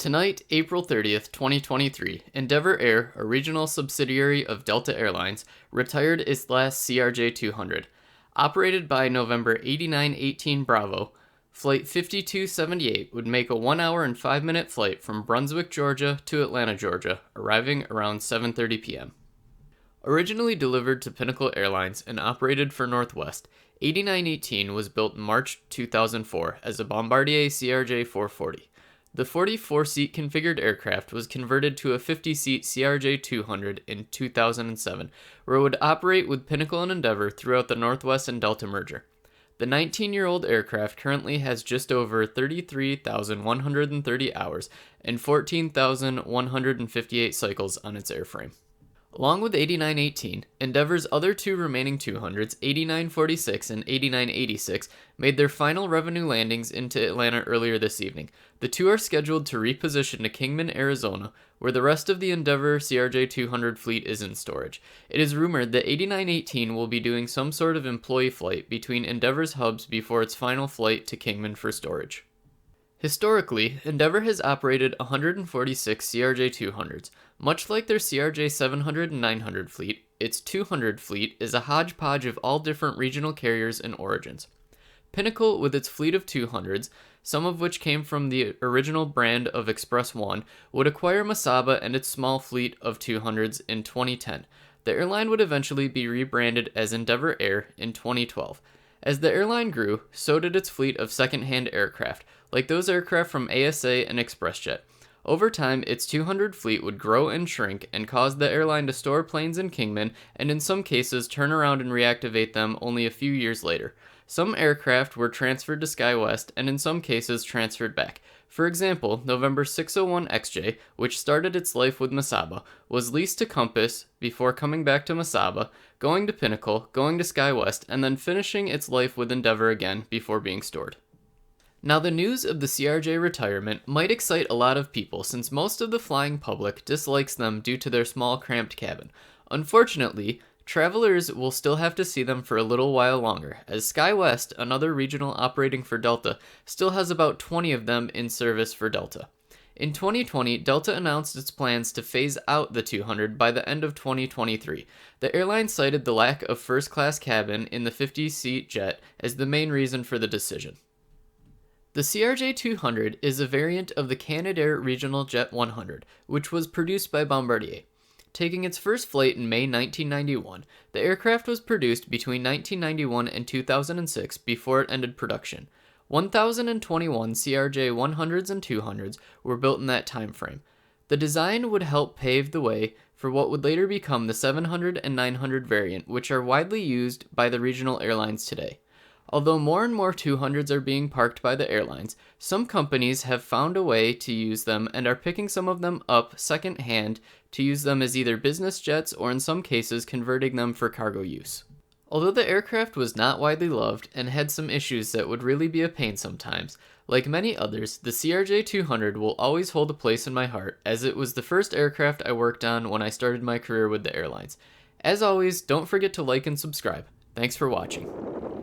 Tonight, April 30th, 2023, Endeavor Air, a regional subsidiary of Delta Airlines, retired its last CRJ200. Operated by November 8918 Bravo, Flight 5278 would make a 1 hour and 5 minute flight from Brunswick, Georgia to Atlanta, Georgia, arriving around 7:30 p.m. Originally delivered to Pinnacle Airlines and operated for Northwest, 8918 was built in March 2004 as a Bombardier CRJ440. The 44-seat configured aircraft was converted to a 50-seat CRJ200 in 2007, where it would operate with Pinnacle and Endeavor throughout the Northwest and Delta merger. The 19-year-old aircraft currently has just over 33,130 hours and 14,158 cycles on its airframe. Along with 8918, Endeavor's other two remaining 200s, 8946 and 8986, made their final revenue landings into Atlanta earlier this evening. The two are scheduled to reposition to Kingman, Arizona, where the rest of the Endeavor CRJ200 fleet is in storage. It is rumored that 8918 will be doing some sort of employee flight between Endeavor's hubs before its final flight to Kingman for storage. Historically, Endeavor has operated 146 CRJ200s. Much like their CRJ700 and 900 fleet, its 200 fleet is a hodgepodge of all different regional carriers and origins. Pinnacle, with its fleet of 200s, some of which came from the original brand of Express One, would acquire Mesaba and its small fleet of 200s in 2010. The airline would eventually be rebranded as Endeavor Air in 2012. As the airline grew, so did its fleet of second-hand aircraft, like those aircraft from ASA and ExpressJet. Over time, its 200 fleet would grow and shrink and cause the airline to store planes in Kingman and in some cases turn around and reactivate them only a few years later. Some aircraft were transferred to SkyWest and in some cases transferred back. For example, November 601 XJ, which started its life with Mesaba, was leased to Compass before coming back to Mesaba, going to Pinnacle, going to SkyWest, and then finishing its life with Endeavor again before being stored. Now, the news of the CRJ retirement might excite a lot of people since most of the flying public dislikes them due to their small cramped cabin. Unfortunately, travelers will still have to see them for a little while longer, as SkyWest, another regional operating for Delta, still has about 20 of them in service for Delta. In 2020, Delta announced its plans to phase out the 200 by the end of 2023. The airline cited the lack of first-class cabin in the 50-seat jet as the main reason for the decision. The CRJ200 is a variant of the Canadair Regional Jet 100, which was produced by Bombardier. Taking its first flight in May 1991, the aircraft was produced between 1991 and 2006 before it ended production. 1,021 CRJ100s and 200s were built in that time frame. The design would help pave the way for what would later become the 700 and 900 variant, which are widely used by the regional airlines today. Although more and more 200s are being parked by the airlines, some companies have found a way to use them and are picking some of them up second-hand to use them as either business jets or in some cases converting them for cargo use. Although the aircraft was not widely loved and had some issues that would really be a pain sometimes, like many others, the CRJ200 will always hold a place in my heart as it was the first aircraft I worked on when I started my career with the airlines. As always, don't forget to like and subscribe. Thanks for watching.